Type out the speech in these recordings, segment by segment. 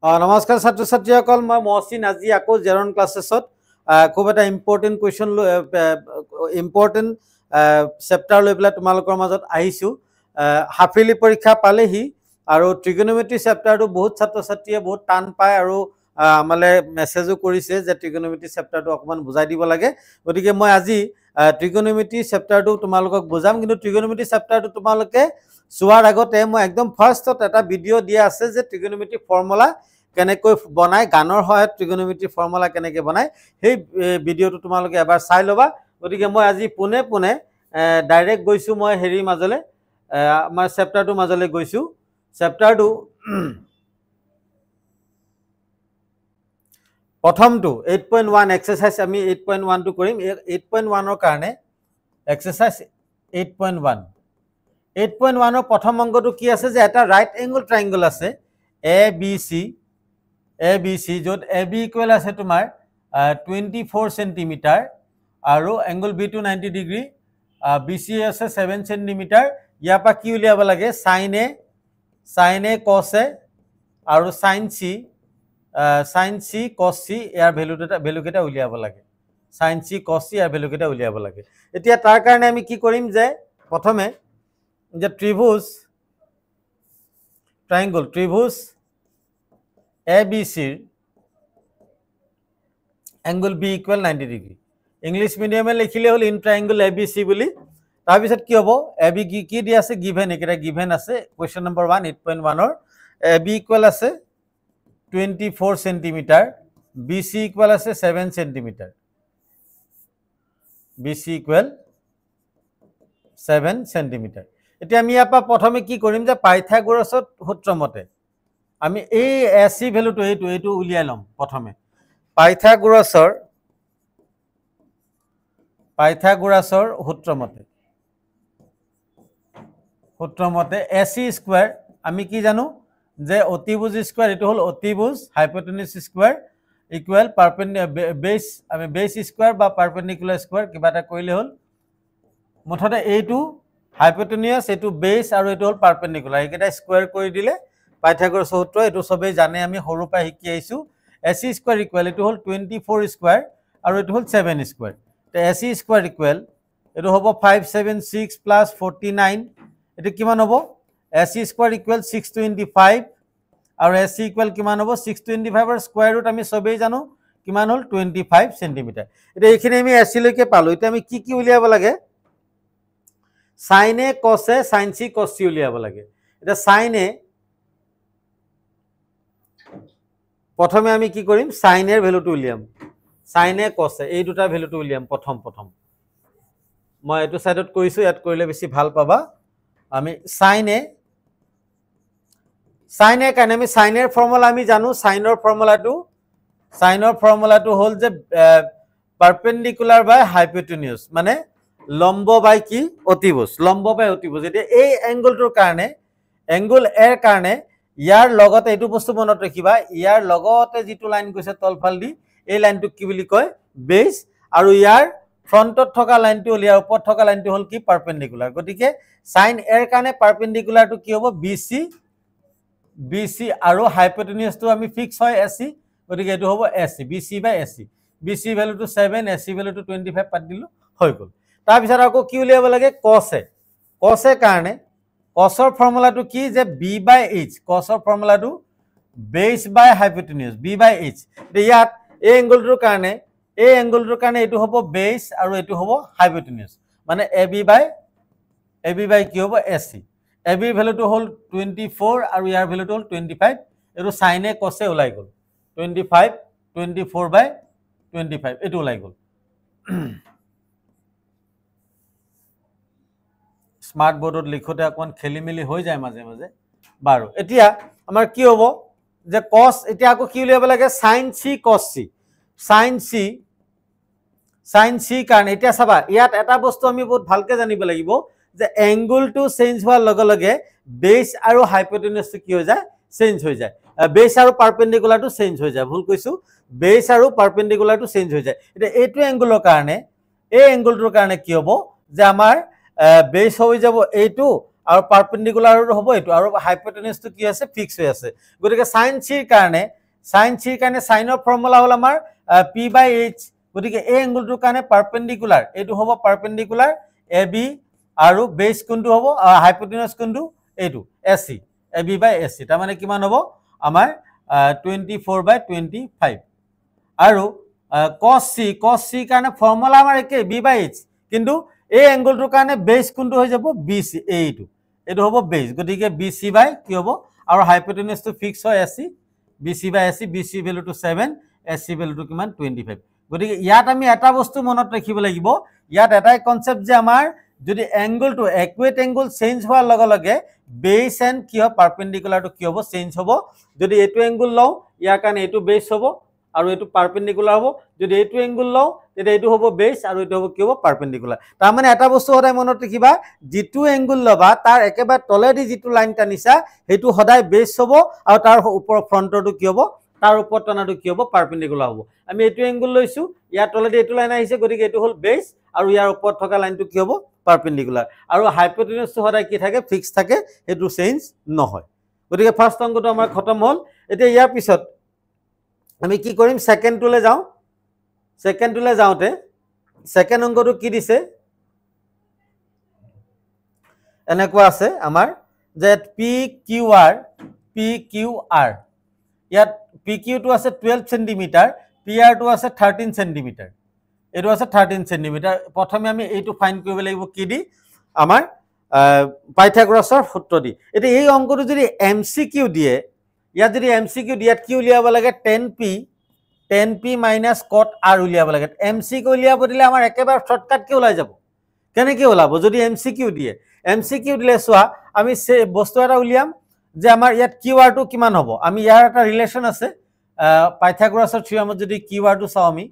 নমস্কাৰ ছাত্ৰ ছাত্ৰীসকল মই মহসিন আজি আকৌ জেৰন ক্লাছেছত খুব এটা ইম্পৰ্টেণ্ট কুৱেশ্যন ইম্পৰ্টেণ্ট চেপ্টাৰ লৈ পেলাই তোমালোকৰ মাজত আহিছোঁ হাফিলি পৰীক্ষা পালেহি আৰু ট্ৰিগনোমেট্ৰি চেপ্টাৰটো বহুত ছাত্ৰ ছাত্ৰীয়ে বহুত টান পায় আৰু আমালে মেছেজো কৰিছে যে ট্ৰিগনোমেট্ৰি চেপ্টাৰটো অকমান বুজাই দিব লাগে গতিকে মই আজি ট্ৰিগনোমেট্ৰি চেপ্টাৰটো তোমালোকক বুজাম কিন্তু ট্ৰিগনোমেট্ৰি চেপ্টাৰটো তোমালোকে চোৱাৰ আগতে মই একদম ফাৰ্ষ্টত এটা ভিডিঅ' দিয়া আছে যে ট্ৰিগনোমেট্ৰি ফৰ্মুলা কেনেকৈ বনায় গানৰ সহায়ত ট্ৰিগনোমেট্ৰি ফৰ্মুলা কেনেকৈ বনায় সেই ভিডিঅ'টো তোমালোকে এবাৰ চাই ল'বা গতিকে মই আজি পুনে পুনে ডাইৰেক্ট গৈছোঁ মই হেৰি মাজলে আমাৰ চেপ্টাৰটোৰ মাজলৈ গৈছোঁ চেপ্টাৰটো প্ৰথমটো 8.1 এক্সাৰসাইজ আমি 8.1 টো কৰিম 8.1 ৰ কাৰণে এক্সাৰসাইজ 8.1 8.1 ৰ প্ৰথম অংকটো কি আছে যে এটা ৰাইট এংগল ট্ৰায়াঙ্গল আছে ABC য'ত AB ইকুৱেল আছে তোমাৰ 24 সেন্টিমিটাৰ আৰু এংগল B টো 90 ডিগ্ৰী BC আছে 7 সেন্টিমিটাৰ ইয়াৰ পৰা কি উলিয়াব লাগে sin A cos A আৰু sin C cos C ইয়াৰ ভ্যালু কেটা উলিয়াব লাগে sin C cos C ইয়াৰ ভ্যালু কেটা উলিয়াব লাগে এতিয়া তাৰ কাৰণে আমি কি কৰিম যে প্ৰথমে যে ত্ৰিভুজ ABC angle B equal 90 degree English medium e likhile hol in triangle ABC বুলি তাৰ পিছত কি হ'ব AB কি দি আছে given এটা given আছে question number 1 8.1 ৰ AB equal আছে 24 centimeter BC equal আছে 7 centimeter BC equal 7 centimeter এতিয়া আমি আপা প্ৰথমে কি কৰিম যে পাইথাগোৰাছৰ সূত্ৰ মতে আমি এই AC ভ্যালুটো এইটো উলিয়াই লম প্ৰথমে পাইথাগোৰাছৰ সূত্ৰ মতে AC স্কয়াৰ আমি কি জানো যে অতিভুজ স্কয়াৰ এটো হল অতিভুজ হাইপোটেনিউজ স্কয়াৰ ইকুৱেল বেস আমি বেস স্কয়াৰ বা পাৰপেন্ডিকুলাৰ স্কয়াৰ কিবা এটা কইলে হল মুঠতে এইটো হাইপোটেনিউজ এটো বেস আৰু এটো হল পাৰপেন্ডিকুলাৰ এইকেটা স্কয়াৰ কৰি দিলে পাইথাগোৰাছৰ সূত্ৰ এটো সবে জানে আমি সৰু পাই শিকি আইছো AC স্কয়াৰ ইকুৱেল এটো হল 24 স্কয়াৰ আৰু এটো হল 7 স্কয়াৰ তে AC স্কয়াৰ ইকুৱেল এটো হ'ব 576 প্লাস 49 এটো কিমান হ'ব AC স্কয়াৰ ইকুৱেল 625 আৰু AC ইকুৱেল কিমান হ'ব 625 ৰ স্কয়াৰ ৰুট আমি সবে জানো কিমান হল 25 সেন্টিমিটাৰ এটা এইখিনি আমি AC লৈকে পালো এটা আমি কি উলিয়াব লাগে sin A cos A sin C cos C উলিয়াব লাগে এটা sin A প্ৰথমে আমি কি কৰিম sin এর ভ্যালুটো উলিয়াম sin A cos A এই দুটা ভ্যালুটো উলিয়াম প্ৰথম মই এটো সাইডত কৰিছো ইয়াত কৰিলে বেছি ভাল পাবা আমি sin A কাৰণে আমি sin এর ফর্মুলা আমি জানো sin এর ফর্মুলাটো হল যে পারপেন্ডিকুলার বাই হাইপোটেনিউজ মানে লম্ব বাই কি অতিভুজ এটা এই এংগলটোৰ কাৰণে এংগল এৰ কাৰণে ইয়াৰ লগতে এটো বস্তু মনত ৰাখিবা ইয়াৰ লগতে যেটো লাইন গৈছে তলফাল দি এই লাইনটো কি বুলি কয় বেস আৰু ইয়াৰ ফ্ৰন্টত থকা লাইনটো ইয়াৰ ওপৰত থকা লাইনটো হল কি পাৰপেন্ডিকুলাৰ গটিকে sin এৰ কাৰণে পাৰপেন্ডিকুলাৰটো কি হ'ব BC আৰু হাইপোটেনিউজটো আমি ফিক্স হয় AC গটিকে এটো হ'ব AC BC বাই AC BC ভ্যালুটো 7 AC ভ্যালুটো 25 পাত দিলো হৈ গল তাৰ পিছত আকৌ কি উলিয়াব লাগে cos A কাৰণে cos ৰ ফৰ্মুলাটো কি যে b by h cos ৰ ফৰ্মুলাটো base by hypotenuse b by h ইয়াত এই এংগলটোৰ কাৰণে এটো হ'ব বেস আৰু এটো হ'ব হাইপোটেনিউজ মানে AB বাই কি হ'ব AC AB ৰ ভ্যালুটো হল 24 আৰু ইয়াৰ ভ্যালুটো হল 25 এটো sin A cos A ওলাই গল 24 by 25 এটো ওলাই গল স্মার্ট বোর্ডত লিখোতে অকন খেলিমেলি হৈ যায় মাজে মাজে বাৰু এতিয়া আমাৰ কি হ'ব যে cos এতিয়া আকৌ কি উলিয়াব লাগে sin C cos C কাৰণ এতিয়া চাবা ইয়াত এটা বস্তু আমি বহুত ভালকে জানিব লাগিব যে এংগলটো চেঞ্জ হোৱাৰ লগে লগে বেস আৰু হাইপোটেনিউজটো কি হৈ যায় চেঞ্জ হৈ যায় বেস আৰু পাৰপেন্ডিকুলাৰটো চেঞ্জ হৈ যায় ভুল কৈছো বেস আৰু পাৰপেন্ডিকুলাৰটো চেঞ্জ হৈ যায় এটা এইটো এংগলৰ কাৰণে এই এংগলটোৰ কাৰণে কি হ'ব যে আমাৰ বেস হৈ যাব এইটো আৰু পাৰপেন্ডিকুলাৰ হ'ব এইটো আৰু হাইপোটেনিউজটো কি আছে ফিক্স হৈ আছে গতিকে sin c ৰ কাৰণে সাইনৰ ফৰ্মুলা হ'ল আমাৰ p/h গতিকে এই এংগলটোৰ কাৰণে পাৰপেন্ডিকুলাৰ এইটো হ'ব পাৰপেন্ডিকুলাৰ ab আৰু বেস কোনটো হ'ব হাইপোটেনিউজ কোনটো এইটো ac ab/ac তাৰ মানে কিমান হ'ব আমাৰ 24/25 আৰু cos c কাৰণে ফৰ্মুলা আমাৰ একে b/h কিন্তু এই এংগলটোৰ কাৰণে বেস কোনটো হৈ যাব bc এইটো হ'ব বেস গতিকে bc বাই কি হ'ব আৰু হাইপোটেনিউজটো ফিক্স হয় ac bc/ac bc ভ্যালুটো 7 ac ভ্যালুটো কিমান 25 গতিকে ইয়াত আমি এটা বস্তু মনত ৰাখিব লাগিব ইয়াত এটাই কনসেপ্ট যে আমাৰ যদি এংগলটো ইকুৱেট এংগল চেঞ্জ হোৱাৰ লগে লগে বেস এন্ড কি হয় পাৰপেন্ডিকুলাৰটো কি হ'ব চেঞ্জ হ'ব যদি এইটো এংগল লও ইয়াৰ কাৰণে এইটো বেস হ'ব আৰু এইটো পাৰপেন্ডিকুলাৰ হ'ব যদি এইটো এংগল লও তেতিয়া এইটো হ'ব বেস আৰু এইটো হ'ব কি হ'ব পাৰপেন্ডিকুলাৰ তাৰ মানে এটা বস্তু সদায় মনত ৰাখিবা যেটো এংগল লবা তাৰ একেবাৰে তলেদি যেটো লাইন টানিছা হেতু সদায় বেস হ'ব আৰু তাৰ ওপৰ ফ্ৰন্টৰটো কি হ'ব তাৰ ওপৰ টনাটো কি হ'ব পাৰপেন্ডিকুলাৰ হ'ব আমি এইটো এংগল লৈছো ইয়াৰ তলেদি এইটো লাইন আহিছে গতিকে এইটো হ'ল বেস আৰু ইয়াৰ ওপৰত থকা লাইনটো কি হ'ব পাৰপেন্ডিকুলাৰ আৰু হাইপোটেনিউজটো সদায় কি থাকে ফিক্স থাকে হেতু চেঞ্জ নহয় গতিকে ফাৰ্স্ট অংকটো আমাৰ খতম হ'ল এতিয়া ইয়াৰ পিছত আমি কি কৰিম সেকেন্ডটোলে যাও সেকেন্ডটোলে যাওতে সেকেন্ড অংকটো কি দিছে এনেকুৱা আছে আমাৰ যে PQR ইয়াত PQ টো আছে 12 সেন্টিমিটাৰ PR টো আছে 13 সেন্টিমিটাৰ এটো আছে 13 সেন্টিমিটাৰ প্ৰথমে আমি এইটো ফাইন্ড কৰিব লাগিব কি দি আমাৰ পাইথাগোৰাছৰ সূত্ৰ দি এটা এই অংকটো যদি MCQ দিয়ে ইয়াত যদি MCQ দিয়াত কি উলিয়াব লাগে 10p minus cot r উলিয়াব লাগে MCQ উলিয়াব দিলে আমাৰ একেবাৰে শর্টকাট কি ওলাই যাব কেনেকৈ ওলাব যদি MCQ দিয়ে MCQ দিলে সোয়া আমি সে বস্তু এটা উলিয়াম যে আমাৰ ইয়াত QR টো কিমান হ'ব আমি ইয়াৰ এটা ৰিলেশন আছে পাইথাগোৰাছৰ থিওৰামত যদি QR টো চাও আমি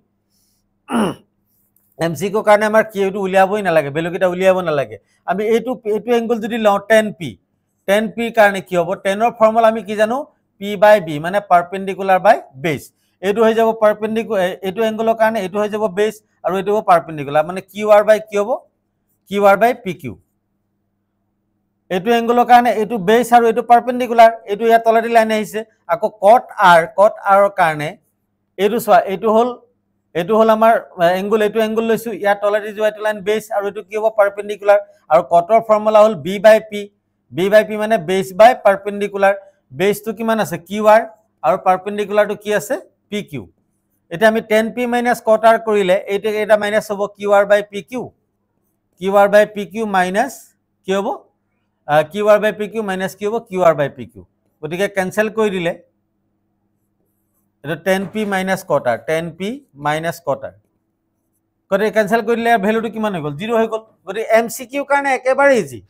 MCQ কাৰণে আমাৰ Q টো উলিয়াবই নালাগে ভ্যালুকেটা উলিয়াব নালাগে আমি এইটো এংগল যদি লও 10p কাৰণে কি হ'ব 10 ৰ ফৰ্মুলা আমি কি জানো p/b মানে পাৰপেন্ডিকুলাৰ বাই বেস এইটো হৈ যাব পাৰপেন্ডিকুলাৰ এইটো এংগলৰ কাৰণে এইটো হৈ যাব বেস আৰু এইটো হ'ব পাৰপেন্ডিকুলাৰ মানে QR বাই কি হ'ব QR বাই PQ এইটো এংগলৰ কাৰণে এইটো বেস আৰু এইটো পাৰপেন্ডিকুলাৰ এইটো ইয়াত তলেদি লাইন আহিছে আকৌ cot r ৰ কাৰণে এইটো সোয়া এইটো হল আমাৰ এংগল এইটো এংগল লৈছো ইয়াত তলেদি যোৱা এইটো লাইন বেস আৰু এইটো কি হ'ব পাৰপেন্ডিকুলাৰ আৰু cot ৰ ফৰ্মুলা হল b/p মানে বেস বাই পাৰপেন্ডিকুলাৰ বেসটো কিমান আছে QR আৰু পাৰপেন্ডিকুলাৰটো কি আছে PQ এটা আমি 10p - cot r কৰিলে এটা মাইনাস হ'ব QR/PQ মাইনাস কি হ'ব QR/PQ মাইনাস কি হ'ব QR/PQ গতিকে ক্যান্সেল কৰি দিলে এটা 10p - cot r 10p - cot r গতিকে ক্যান্সেল কৰি দিলে ভ্যালুটো কিমান হৈ গ'ল 0 হৈ গ'ল গতিকে MCQ কাৰণে একেবাৰে ইজি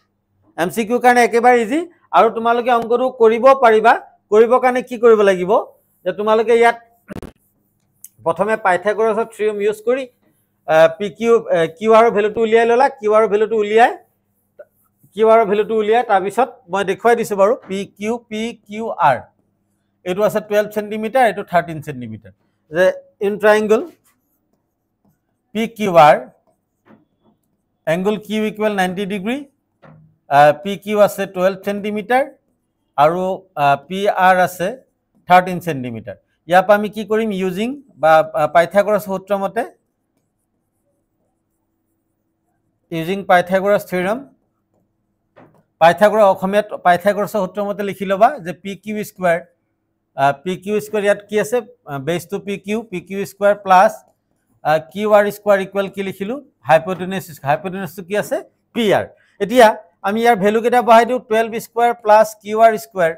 MCQ কাৰণে একেবাৰে ইজি আৰু তোমালোকে অংকটো কৰিব পাৰিবা কৰিব কাৰণে কি কৰিব লাগিব যে তোমালোকে ইয়াত প্ৰথমে পাইথাগোৰাছৰ থিওৰাম ইউজ কৰি PQ QR ৰ ভ্যালুটো উলিয়াই ললা QR ৰ ভ্যালুটো উলিয়াই তাৰ পিছত মই দেখুৱাই দিছো বাৰু PQR এইটো আছে 12 সেন্টিমিটাৰ এইটো 13 সেন্টিমিটাৰ যে in ট্ৰায়াঙ্গল PQR angle Q equal 90 degree PQ আছে 12 সেন্টিমিটাৰ আৰু PR আছে 13 সেন্টিমিটাৰ ইয়াৰ পৰা আমি কি কৰিম ইউজিং বা পাইথাগোৰাছ সূত্ৰ মতে ইউজিং পাইথাগোৰাছ থিওৰাম পাইথাগোৰাছৰ সূত্ৰ মতে লিখি লবা যে PQ স্কয়াৰ ইয়াত কি আছে base to PQ square plus QR square equal কি লিখিলো হাইপোটেনিউজটো কি আছে PR এতিয়া আমি ইয়াৰ ভ্যালু কেটা বহাই দিও 12 square plus QR square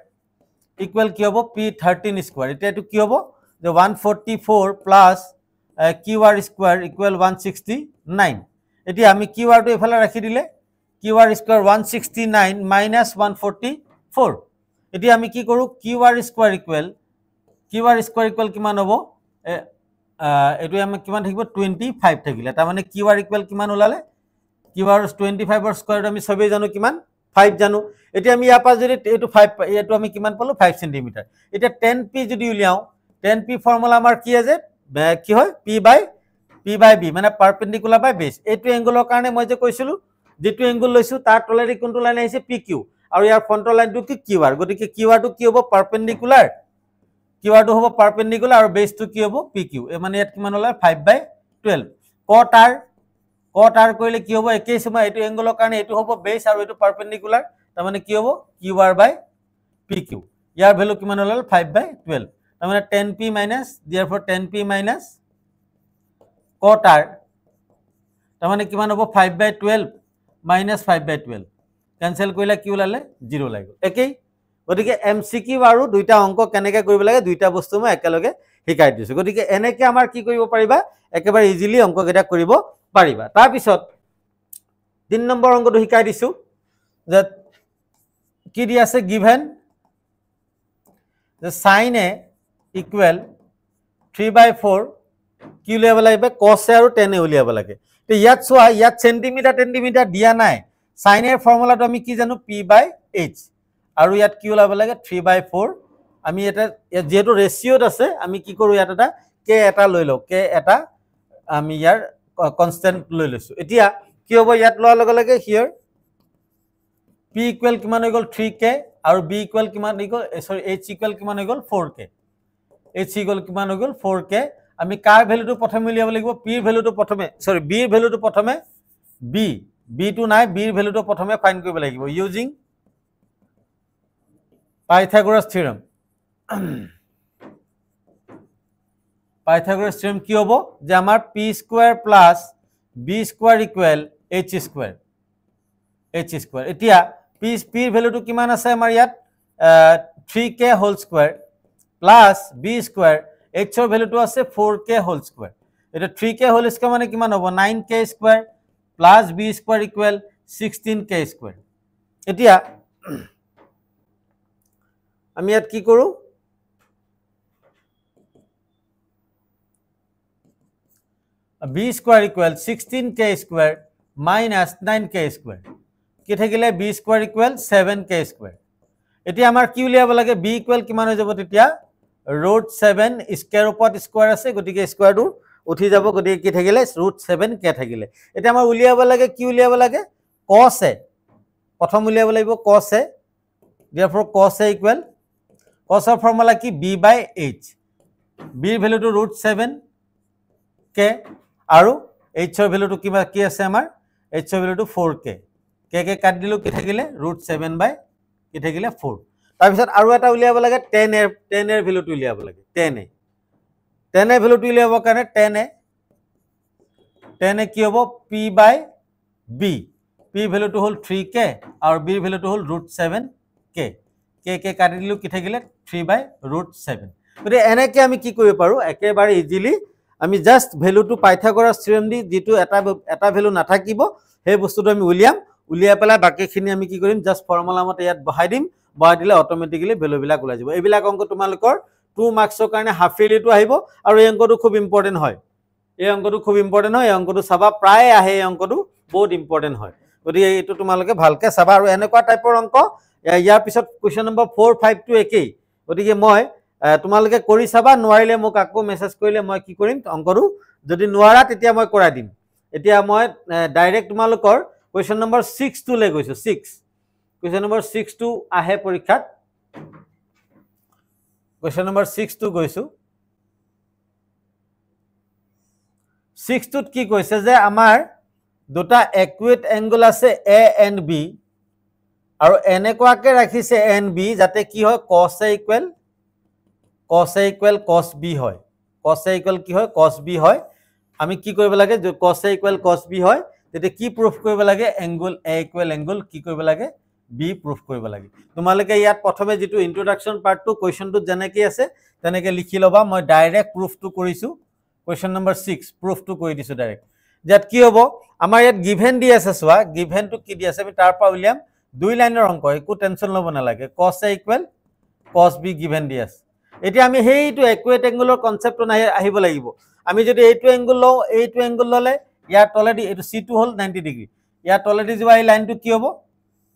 equal কি হ'ব P13 স্কয়াৰ এটা এটো কি হ'ব যে 144 প্লাস QR স্কয়াৰ ইকুয়াল 169 এতিয়া আমি QR টো এফালে ৰাখি দিলে QR স্কয়াৰ 169 minus 144 এতিয়া আমি কি কৰো QR স্কয়াৰ ইকুয়াল কিমান হ'ব এটো আমি কিমান থাকিব 25 থাকিলে তাৰ মানে QR ইকুয়াল কিমান ওলালে QR 25 ৰ স্কয়াৰ আমি সবেই জানো কিমান 5 জানো এতিয়া আমি ইয়াৰ পৰা যদি এটো 5 এটো আমি কিমান পালো 5 সেন্টিমিটাৰ এটা 10p যদি উলিয়াও 10p ফৰ্মুলা আমাৰ কি আছে কি হয় p/b মানে পাৰপেন্ডিকুলাৰ বাই বেস এইটো এংগলৰ কাৰণে মই যে কৈছিলো যেটো এংগল লৈছো তাৰ তলেদি কোনটো লাইন আহিছে PQ আৰু ইয়াৰ ফ্ৰন্টৰ লাইনটো কি QR গতিকে QR টো কি হ'ব পাৰপেন্ডিকুলাৰ QR টো হ'ব পাৰপেন্ডিকুলাৰ আৰু বেস টো কি হ'ব PQ এ মানে ইয়াত কিমান হল 5/12 cot r কৰিলে কি হ'ব একেই সময় এটো এংগলৰ কাৰণে এটো হ'ব বেস আৰু এটো পাৰপেন্ডিকুলাৰ তাৰ মানে কি হ'ব QR/PQ ইয়াৰ ভ্যালু কিমান হল 5/12 তাৰ মানে 10p minus therefore 10p minus cot r তাৰ মানে কিমান হ'ব 5/12 minus 5/12 कैंसिल কৰিলে কি ওলালে 0 লাগিব একেই গতিকে MCQ আৰু দুইটা অংক কেনেকৈ কৰিব লাগে দুইটা বস্তু মই একেলগে শিকাই দিছো গতিকে এনেকে আমাৰ কি কৰিব পাৰিবা একেবাৰে ইজিলি অংক কেটা কৰিব পাৰিবা তাৰ পিছত 3 নম্বৰ অংকটো শিকাই দিছো যে কি দি আছে given the sin a equal 3/4 কি উলিয়াব লাগিব cos a আৰু tan a উলিয়াব লাগে তো ইয়াত চোৱা ইয়াত সেন্টিমিটাৰ দিয়া নাই sin এৰ ফৰ্মুলাটো আমি কি জানো p/h আৰু ইয়াত কি ওলাব লাগে 3/4 আমি এটা যেহেতু ৰেশিওত আছে আমি কি কৰো ইয়াত এটা k এটা লৈ লও k এটা আমি ইয়াৰ কনস্ট্যান্ট লৈ লৈছো এতিয়া কি হ'ব ইয়াত লোৱাৰ লগে লগে হিয়াৰ p ইকুৱেল কিমান হৈ গল 3k আৰু b ইকুৱেল কিমান হৈ গল সৰি h ইকুৱেল কিমান হৈ গল 4k h ইকুৱেল কিমান হৈ গল 4k আমি কাৰ ভ্যালুটো প্ৰথমে উলিয়াব লাগিব p ৰ ভ্যালুটো প্ৰথমে সৰি b ৰ ভ্যালুটো প্ৰথমে b to নাই b ৰ ভ্যালুটো প্ৰথমে ফাইন্ড কৰিব লাগিব using Pythagoras theorem Pythagoras theorem কি হ'ব যে আমাৰ p square plus b square equal h square এতিয়া p ৰ ভ্যালুটো কিমান আছে আমাৰ ইয়াত 3k whole square plus b square h ৰ ভ্যালুটো আছে 4k whole square এটা 3k whole square মানে কিমান হ'ব 9k square plus b square equal 16k square এতিয়া আমি ইয়াত কি কৰো b square equal 16k square minus 9k square কি থাকিলে b square equal 7k square এতিয়া আমাৰ কি উলিয়াব লাগে b equal কিমান হৈ যাব তেতিয়া √7 স্কয়াৰ ওপৰত স্কয়াৰ আছে গতিকে স্কয়াৰটো উঠি যাব গতিকে কি থাকিলে √7k থাকিলে এটা আমাৰ উলিয়াব লাগে কি উলিয়াব লাগে cos a প্ৰথম উলিয়াব লাগিব cos a therefore cos a equal cos ৰ ফৰ্মুলা কি b/h b ৰ ভ্যালুটো √7k আৰু h ৰ ভ্যালুটো কি আছে আমাৰ h ৰ ভ্যালুটো 4k k কাট দিলো কি থাকিলে √7 বাই কি থাকিলে 4 তাৰ পিছত আৰু এটা উলিয়াব লাগে tan এৰ ভ্যালুটো উলিয়াব লাগে tan এৰ ভ্যালুটো উলিয়াবৰ কাৰণে tan এ কি হ'ব p/b p ভ্যালুটো হল 3k আৰু b ভ্যালুটো হল √7k k কাটি দিলো কি থাকিলে 3/√7 গতিকে এনেকে আমি কি কৰিব পাৰো একেবাৰে ইজিলি আমি জাস্ট ভ্যালুটো পাইথাগোৰাছ থিওৰেম দি যেটো এটা ভ্যালু নাথাকিব সেই বস্তুটো আমি উলিয়াই পেলাই বাকিখিনি আমি কি কৰিম জাস্ট ফৰ্মুলা মতে ইয়াত বহাই দিম বহাই দিলে অটোমেটিক্যালি ভ্যালু বিলাক ওলাই যাব এইবিলাক অংক তোমালোকৰ 2 মাৰ্কছৰ কাৰণে হাফ ইয়াৰলিটো আহিব আৰু এই অংকটো খুব ইম্পৰ্টেন্ট হয় এই অংকটো চাবা প্ৰায় আহে এই অংকটো বহুত ইম্পৰ্টেন্ট হয় গতিকে এইটো তোমালোকে ভালকে চাবা আৰু এনেকুৱা টাইপৰ অংক ইয়াৰ পিছত কোৱেশ্চন নম্বৰ 4 5 টো একেই গতিকে মই তোমালোকে কৰি চাবা নোৱাৰিলে মোক আকৌ মেছেজ কৰিলে মই কি কৰিম অংকটো যদি নোৱাৰা তেতিয়া মই কৰাই দিম এতিয়া মই ডাইৰেক্ট তোমালোকৰ কোৱেশ্চন নম্বৰ 6 টো লৈ গৈছো 6 কোৱেশ্চন নম্বৰ 6 টো আহে পৰীক্ষাত কোৱেশ্চন নম্বৰ 6 টো গৈছো 6 টোত কি কৈছে যে আমাৰ দুটা ইকুৱেট এংগল আছে a and b আৰু এনেকুৱাকে ৰাখিছে NB যাতে কি হয় cos a equal cos b হয় cos a equal কি হয় cos b হয় আমি কি কৰিব লাগে যে cos a equal cos b হয় তেতে কি প্ৰুফ কৰিব লাগে এংগল a equal এংগল কি কৰিব লাগে b প্ৰুফ কৰিব লাগে তোমালোকে ইয়াত প্ৰথমে যেটো ইন্ট্ৰোডাকচন পাৰ্টটো কোৱেশ্চনটো জেনেকি আছে তেনেকে লিখি লবা মই ডাইৰেক্ট প্ৰুফটো কৰিছো কোৱেশ্চন নম্বৰ 6 প্ৰুফটো কৰি দিছো ডাইৰেক্ট যাত কি হ'ব আমাৰ ইয়াত গিভেন দি আছে সোৱা গিভেনটো কি দি আছে আমি তাৰ পৰা উলিয়াম দুই লাইনৰ অংক একো টেনচন লব না লাগে cos a equal cos b given the আছে এতিয়া আমি হেইটো ইকুৱেট এংগলৰ কনসেপ্টটো আহিব লাগিব আমি যদি এইটো এংগল ললে ইয়াৰ তলেদি এটো c2 হল 90 ডিগ্ৰী ইয়াৰ তলেদি যোৱা এই লাইনটো কি হ'ব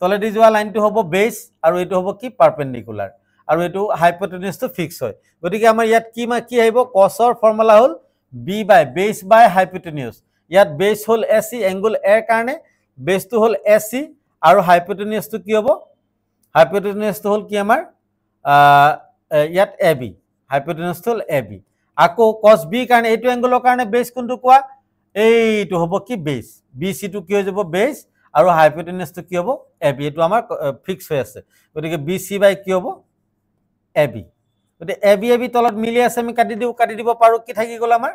তলেদি যোৱা লাইনটো হ'ব বেস আৰু এটো হ'ব কি পাৰপেন্ডিকুলাৰ আৰু এটো হাইপোটেনিউসটো ফিক্স হয় গতিকে আমাৰ ইয়াত কি আহিব cos ৰ formula hall b/base by hypotenuse ইয়াত base hall ac angle a কাৰণে বেছটো হল এসি আৰু হাইপোটেনিয়াসটো কি হ'ব হাইপোটেনিয়াসটো হল কি আমাৰ ইয়াত এবি হাইপোটেনিয়াসটো হল এবি আকৌ cos b কাৰণে এইটো এংগলৰ কাৰণে বেছ কোনটো কোৱা এইটো হ'ব কি বেছ BC টো কি হৈ যাব বেছ আৰু হাইপোটেনিয়াসটো কি হ'ব এবি এইটো আমাৰ ফিক্স হৈ আছে গতিকে BC বাই কি হ'ব এবি গতিকে এবি তলত মিলি আছে আমি কাটি দিব পাৰো কি থাকি গল আমাৰ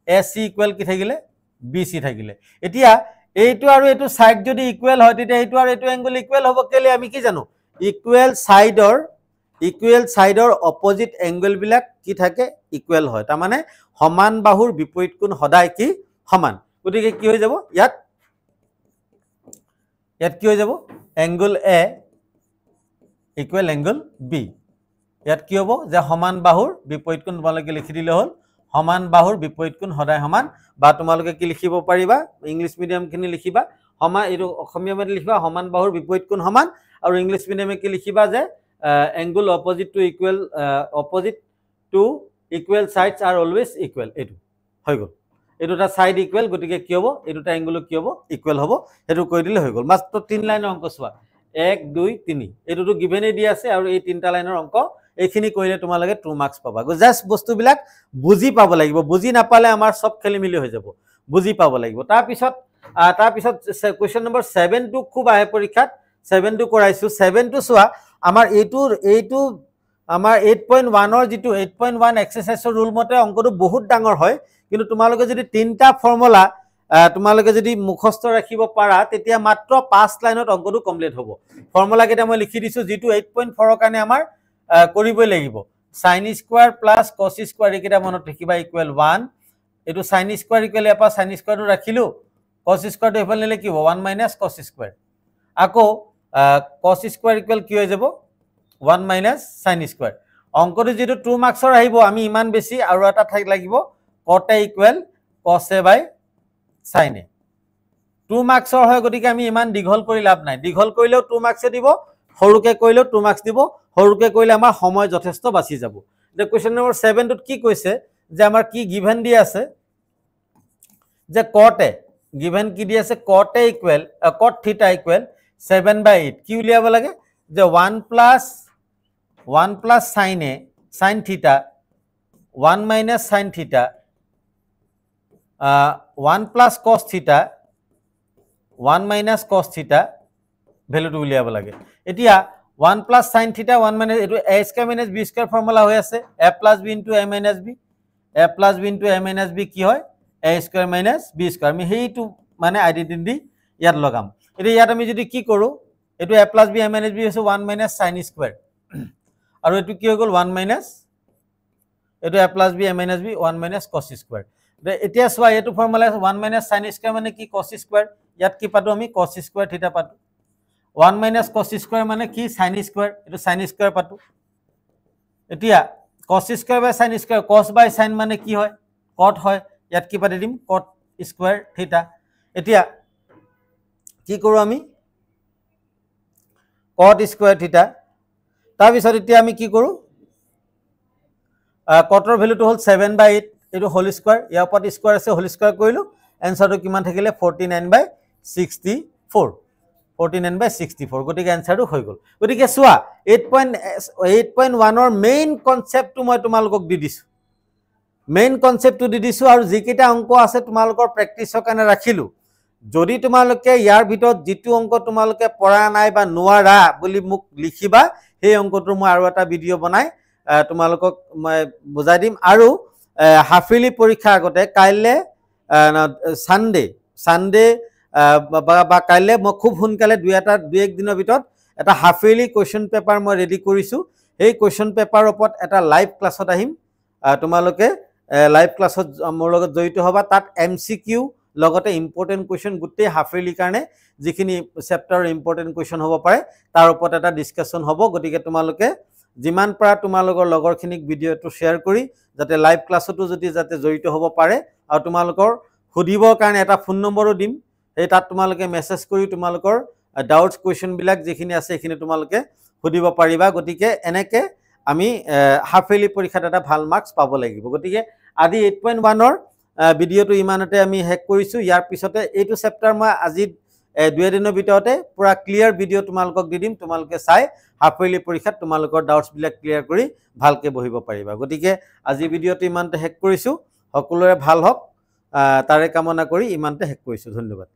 AC ইকুৱেল কি থাকিলে BC থাকিলে এতিয়া এইটো আৰু এইটো সাইড যদি ইকুৱেল হয় তেতিয়া এইটো আৰু এইটো এংগল ইকুৱেল হ'ব কেলে আমি কি জানো ইকুৱেল সাইডৰ অপোজিট এংগল বিলাক কি থাকে ইকুৱেল হয় তাৰ মানে সমান বাহুৰ বিপৰীত কোণ সদায় কি সমান গতিকে কি হৈ যাব ইয়াত কি হৈ যাব angle A equal angle B ইয়াত কি হ'ব যে সমান বাহুৰ বিপৰীত কোণ তোমালোকে লিখি দিলে হ'ল সমান বাহুৰ বিপৰীত কোণ সদায় সমান বা তোমালোকে কি লিখিব পাৰিবা ইংলিশ মিডিয়াম খিনি লিখিবা সমান এইটো অসমীয়া মতে লিখিবা সমান বাহুৰ বিপৰীত কোণ সমান আৰু ইংলিশ মিডিয়ামে কি লিখিবা যে angle opposite to equal sides are always equal এইটো হৈ গল এই দুটা সাইড ইকুৱেল গতিকে কি হ'ব এই দুটা এংগল কি হ'ব ইকুৱেল হ'ব হেতু কৈ দিলে হৈ গল মাত্ৰ 3 লাইনৰ অংক চোৱা 1 2 3 এইটো গিভেনে দি আছে আৰু এই তিনটা লাইনৰ অংক এইখিনি কৰিলে তোমালোকে 2 মাৰ্কস পাবা জাস্ট বস্তুবিলাক বুজি পাব লাগিব বুজি নাপালে আমাৰ সব খেলিমিলি হৈ যাব বুজি পাব লাগিব তাৰ পিছত কোৱেশ্চন নম্বৰ 7 টো খুব আহে পৰীক্ষাত 7 টো কৰাইছো 7 টো চোৱা আমাৰ এইটো আমাৰ 8.1 ৰ যেটো 8.1 এক্সাৰসাইজৰ ৰুল মতে অংকটো বহুত ডাঙৰ হয় কিন্তু তোমালোকে যদি তিনটা ফৰ্মুলা তোমালোকে যদি মুখস্থ ৰাখিব পাৰা তেতিয়া মাত্ৰ 5 লাইনত অংকটো কমপ্লিট হ'ব ফৰ্মুলা কেইটা মই লিখি দিছো যেটো 8.4 ৰ কাৰণে আমাৰ কৰিবই লাগিব sin square plus cos square একেটা মনত ৰাখিবা ইকুৱেল 1 এটো sin স্কয়াৰ ইকুৱেল আপা sin স্কয়াৰটো ৰাখিলো cos স্কয়াৰটো এফালে নিলে কি হ'ব 1 minus cos স্কয়াৰ আকৌ cos স্কয়াৰ ইকুৱেল কি হৈ যাব 1 minus sin স্কয়াৰ অংকটো যেটো 2 মাৰ্কসৰ আহিব আমি ইমান বেছি আৰু এটা ঠাই লাগিব cot a equal cos a by sin a 2 মাৰ্কসৰ হয় গতিকে আমি ইমান দীঘল কৰি লাভ নাই দীঘল কৰিলেও 2 মাৰ্কসে দিব সৰুকে কৰিলেও 2 মাৰ্কস দিব সৰুকে কৰিলে আমাৰ সময় যথেষ্ট বাছি যাব যে কোৱেশ্চন নম্বৰ 7 টোত কি কৈছে যে আমাৰ কি গিভেন দি আছে যে cot a গিভেন কি দি আছে cot a equal cot θ equal 7/8 কি উলিয়াব লাগে যে 1 plus sin a sin theta 1 minus sin theta 1 plus cos theta 1 minus cos theta ভ্যালুটো উলিয়াব লাগে এতিয়া 1 plus sin theta 1 minus এটো a square minus b square formula হৈ আছে a plus b into a minus b a plus b into a minus b কি হয় a square minus b square আমি হেইটো মানে আইডেন্টিটি ইয়াত লগাম এতিয়া ইয়াত আমি যদি কি কৰো এটো a plus b a minus b হৈছে 1 minus sin square আৰু এটো কি হৈ গল 1 minus এটো a plus b a minus b 1 minus cos square এতিয়া সোৱা এটো ফৰ্মুলা 1 minus sin square মানে কি cos square ইয়াত কি পাতো আমি cos square θ পাতো 1 minus cos square মানে কি sin square এটো sin square পাতো এতিয়া cos square by sin square cos by sin মানে কি হয় cot হয় ইয়াত কি পাতি দিম cot square θ এতিয়া কি কৰো আমি cot square θ তাৰ পিছত এতিয়া আমি কি কৰো cotৰ ভ্যালুটো হল 7/8 এটো হোল স্কয়াৰ ইয়াৰ ওপৰত স্কয়াৰ আছে হোল স্কয়াৰ কৰিলো এনসাৰটো কিমান থাকিলে 49/64 49/64 গতিকে এনসাৰটো হৈ গল গতিকে সোৱা 8.1 ৰ মেইন কনসেপ্টটো মই তোমালোকক দি দিছো মেইন কনসেপ্টটো দি দিছো আৰু যিকেইটা অংক আছে তোমালোকৰ প্ৰেক্টিছৰ কাৰণে ৰাখিলো যদি তোমালোকে ইয়াৰ ভিতৰত যেটো অংক তোমালোকে পঢ়া নাই বা নোৱাৰা বুলি মোক লিখিবা সেই অংকটো মই আৰু এটা ভিডিও বনাই তোমালোকক মই বুজাই দিম আৰু হাফিলি পৰীক্ষা আগতে কাইলে সানডে বা কাইলে মই খুব সোনকালে দুই এক দিনৰ ভিতৰত এটা হাফিলি কোৱেশ্চন পেপাৰ মই ৰেডি কৰিছো এই কোৱেশ্চন পেপাৰৰ ওপৰত এটা লাইভ ক্লাছত আহিম তোমালোকে লাইভ ক্লাছত মোৰ লগত জড়িত হবা তাত এমসিকিউ লগতে ইম্পৰ্টেন্ট কোৱেশ্চন গুটে হাফিলি কাৰণে যিখিনি চেপ্টাৰৰ ইম্পৰ্টেন্ট কোৱেশ্চন হ'ব পাৰে তাৰ ওপৰত এটা ডিসকাশন হ'ব গতিকে তোমালোকে যিমান পৰা তোমালোকৰ লগৰখিনিক ভিডিওটো শেয়াৰ কৰি যাতে লাইভ ক্লাছতো যদি যাতে জড়িত হ'ব পাৰে আৰু তোমালোকৰ খুদিবৰ কাৰণে এটা ফোন নম্বৰো দিম এই তাত তোমালোকে মেছেজ কৰি তোমালোকৰ ডাউটস কোৱেশ্চন বিলাক যিখিনি আছে এইখিনি তোমালোকে খুদিব পাৰিবা গতিকে এনেকে আমি হাফেলি পৰীক্ষাত এটা ভাল মাৰ্কস পাব লাগিব গতিকে আদি 8.1 ৰ ভিডিওটো ইমানতে আমি হেক কৰিছো ইয়াৰ পিছতে এইটো চেপ্টাৰ মই আজি 2 দিনৰ ভিতৰতে পুৰা ক্লিয়াৰ ভিডিও তোমালোকক দি দিম তোমালোকে চাই হাফ ইয়াৰলি পৰীক্ষাত তোমালোকৰ ডাউটছ বিলাক ক্লিয়াৰ কৰি ভালকে বহিব পাৰিবা গতিকে আজি ভিডিওটো ইমানতে হেক কৰিছো সকলোৰে ভাল হওক তাৰে কামনা কৰি ইমানতে হেক কৰিছো ধন্যবাদ